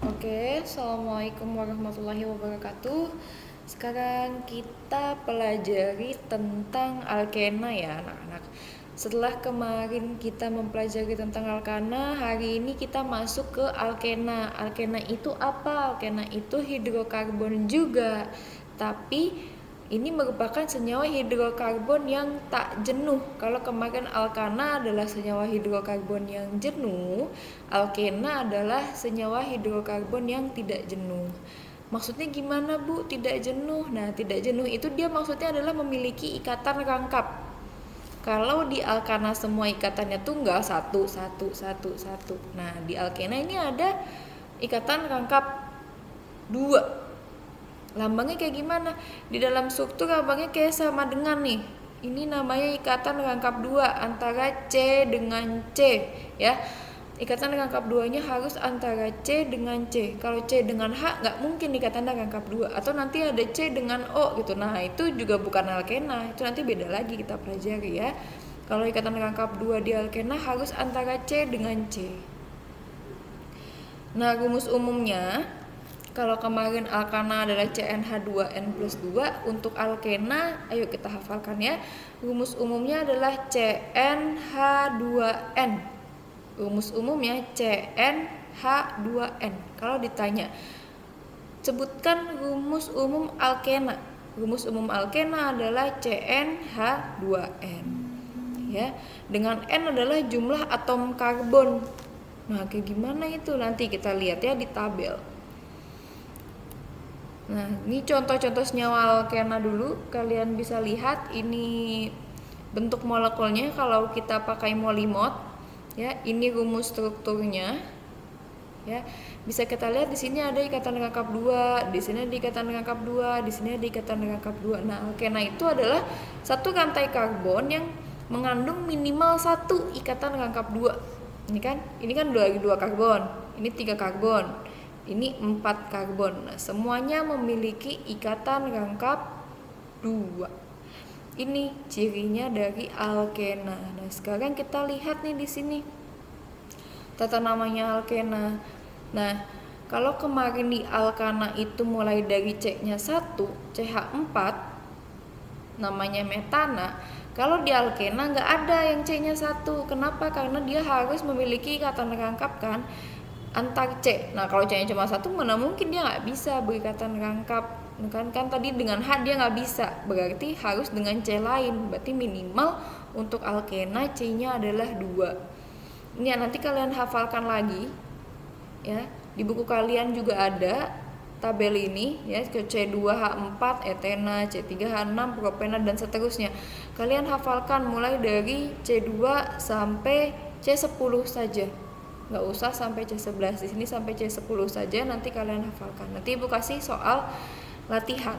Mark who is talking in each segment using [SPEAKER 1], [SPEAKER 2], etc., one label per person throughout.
[SPEAKER 1] Oke, Assalamualaikum warahmatullahi wabarakatuh. Sekarang kita pelajari tentang alkena ya anak-anak. Setelah kemarin kita mempelajari tentang alkana, hari ini kita masuk ke alkena. Alkena itu apa? Alkena itu hidrokarbon juga, tapi ini merupakan senyawa hidrokarbon yang tak jenuh. Kalau kemarin alkana adalah senyawa hidrokarbon yang jenuh, alkena adalah senyawa hidrokarbon yang tidak jenuh. Maksudnya gimana Bu, tidak jenuh? Nah, tidak jenuh itu dia maksudnya adalah memiliki ikatan rangkap. Kalau di alkana semua ikatannya tunggal, satu, satu, satu, satu. Nah, di alkena ini ada ikatan rangkap dua. Lambangnya kayak gimana? Di dalam struktur lambangnya kayak sama dengan nih. Ini namanya ikatan rangkap dua antara C dengan C ya. Ikatan rangkap duanya harus antara C dengan C. Kalau C dengan H nggak mungkin ikatan rangkap dua. Atau nanti ada C dengan O gitu. Nah itu juga bukan alkena. Itu nanti beda lagi kita pelajari ya. Kalau ikatan rangkap dua di alkena harus antara C dengan C. Nah rumus umumnya, kalau kemarin alkana adalah CnH2n plus 2, untuk alkena, ayo kita hafalkan ya. Rumus umumnya adalah CnH2n. Rumus umumnya CnH2n. Kalau ditanya, sebutkan rumus umum alkena. Rumus umum alkena adalah CnH2n. Ya, dengan N adalah jumlah atom karbon. Nah, kayak gimana itu? Nanti kita lihat ya di tabel. Nah, ini contoh-contoh senyawa alkena dulu. Kalian bisa lihat ini bentuk molekulnya kalau kita pakai molimod. Ya, ini rumus strukturnya. Ya, bisa kita lihat di sini ada ikatan rangkap 2, di sini ada ikatan rangkap 2, di sini ada ikatan rangkap 2. Nah, alkena itu adalah satu rantai karbon yang mengandung minimal satu ikatan rangkap 2. Ini kan dua karbon, ini 3 karbon, ini 4 karbon. Nah, semuanya memiliki ikatan rangkap 2. Ini cirinya dari alkena. Nah, sekarang kita lihat nih di sini tata namanya alkena. Nah, kalau kemarin di alkana itu mulai dari C-nya 1, CH4 namanya metana. Kalau di alkena nggak ada yang C-nya 1. Kenapa? Karena dia harus memiliki ikatan rangkap kan antar C. Nah, kalau C-nya cuma 1, mana mungkin dia nggak bisa berikatan rangkap. Kan tadi dengan H dia nggak bisa. Berarti harus dengan C lain. Berarti minimal untuk alkena C-nya adalah 2. Ini nanti kalian hafalkan lagi. Ya, di buku kalian juga ada tabel ini ya, C2H4 etena, C3H6 propena dan seterusnya. Kalian hafalkan mulai dari C2 sampai C10 saja. Nggak usah sampai C11. Di sini sampai C10 saja, nanti kalian hafalkan. Nanti Ibu kasih soal latihan.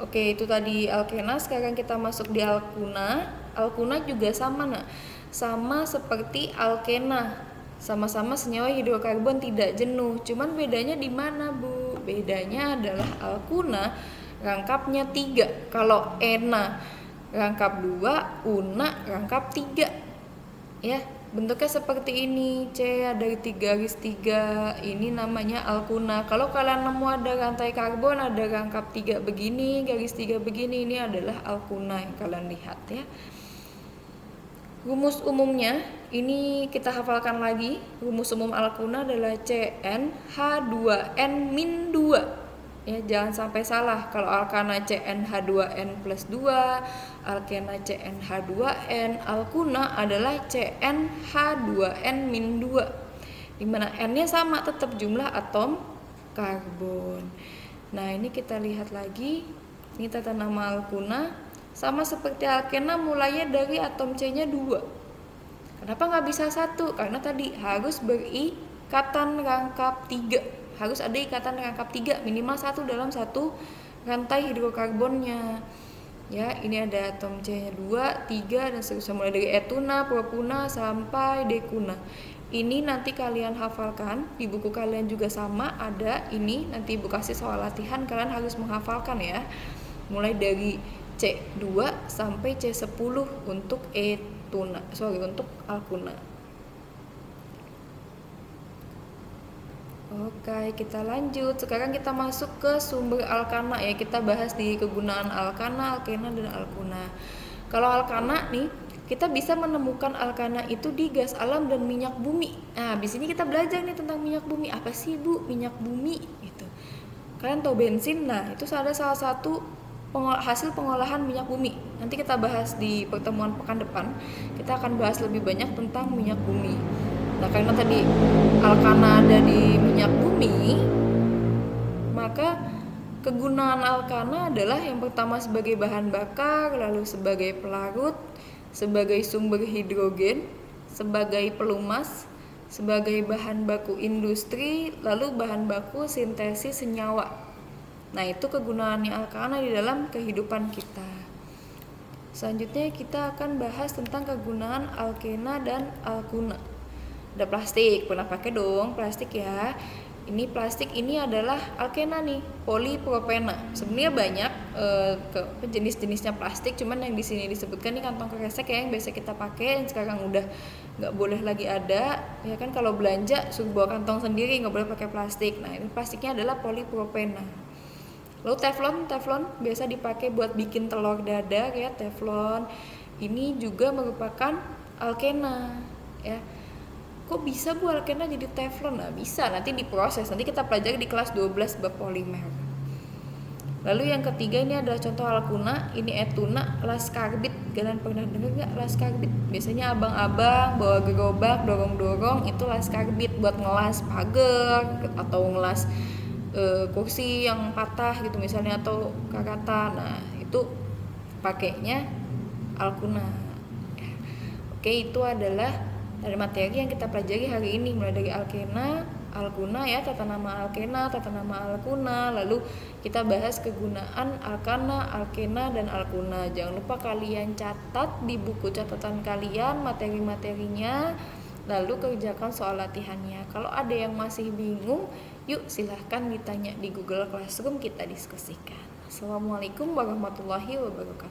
[SPEAKER 1] Oke, itu tadi alkena. Sekarang kita masuk di alkuna. Alkuna juga sama, nah. Sama seperti alkena. Sama-sama senyawa hidrokarbon tidak jenuh. Cuman bedanya di mana, Bu? Bedanya adalah alkuna rangkapnya 3. Kalau ena rangkap 2, una rangkap 3. Ya, bentuknya seperti ini. C ada 3 garis 3. Ini namanya alkuna. Kalau kalian nemu ada rantai karbon ada rangkap 3 begini, garis 3 begini, ini adalah alkuna yang kalian lihat ya. Rumus umumnya ini kita hafalkan lagi. Rumus umum alkuna adalah CnH2n-2. Ya, jangan sampai salah. Kalau alkana CnH2n plus 2, alkena CnH2n, alkuna adalah CnH2n-2. Dimana n-nya sama, tetap jumlah atom karbon. Nah, ini kita lihat lagi. Ini tata nama alkuna. Sama seperti alkena mulainya dari atom C-nya 2. Kenapa nggak bisa 1? Karena tadi harus berikatan rangkap 3. Harus ada ikatan rangkap 3, minimal 1 dalam satu rantai hidrokarbonnya. Ya, ini ada atom C-nya 2, 3 dan seterusnya mulai dari etuna, propuna sampai dekuna. Ini nanti kalian hafalkan, di buku kalian juga sama ada ini, nanti Ibu kasih soal latihan, kalian harus menghafalkan ya. Mulai dari C2 sampai C10 untuk untuk alkuna. Oke, kita lanjut. Sekarang kita masuk ke sumber alkana ya. Kita bahas di kegunaan alkana, alkena, dan alkuna. Kalau alkana nih, kita bisa menemukan alkana itu di gas alam dan minyak bumi. Nah, di sini kita belajar nih tentang minyak bumi. Apa sih, Bu, minyak bumi? Gitu. Kalian tahu bensin? Nah, itu ada salah satu hasil pengolahan minyak bumi. Nanti kita bahas di pertemuan pekan depan. Kita akan bahas lebih banyak tentang minyak bumi. Nah, karena tadi alkana ada di minyak bumi, maka kegunaan alkana adalah yang pertama sebagai bahan bakar, lalu sebagai pelarut, sebagai sumber hidrogen, sebagai pelumas, sebagai bahan baku industri, lalu bahan baku sintesis senyawa. Nah, itu kegunaannya alkana di dalam kehidupan kita. Selanjutnya kita akan bahas tentang kegunaan alkena dan alkuna. Ada plastik, pernah pakai dong plastik ya. Ini plastik ini adalah alkena nih, polipropena. Sebenarnya banyak jenis-jenisnya plastik, cuman yang di sini disebutkan nih kantong kresek ya, yang biasa kita pakai, yang sekarang udah nggak boleh lagi ada. Ya kan, kalau belanja suruh bawa kantong sendiri, nggak boleh pakai plastik. Nah, ini plastiknya adalah polipropena. Lalu teflon biasa dipakai buat bikin telur dadar ya, teflon. Ini juga merupakan alkena ya. Kok bisa, Bu, alkena jadi teflon? Nah, bisa, nanti diproses. Nanti kita pelajari di kelas 12 bab polimer. Lalu yang ketiga ini adalah contoh alkuna. Ini etuna, las karbit. Kalian pernah dengar nggak las karbit? Biasanya abang-abang bawa gerobak, dorong-dorong, itu las karbit buat ngelas pagar atau ngelas kursi yang patah gitu misalnya, atau karatan. Nah, itu pakainya alkuna. Oke, itu adalah dari materi yang kita pelajari hari ini, mulai dari alkena, alkuna ya, tata nama alkena, tata nama alkuna, lalu kita bahas kegunaan alkana, alkena, dan alkuna. Jangan lupa kalian catat di buku catatan kalian materi-materinya, lalu kerjakan soal latihannya. Kalau ada yang masih bingung, yuk silahkan ditanya di Google Classroom, kita diskusikan. Assalamualaikum warahmatullahi wabarakatuh.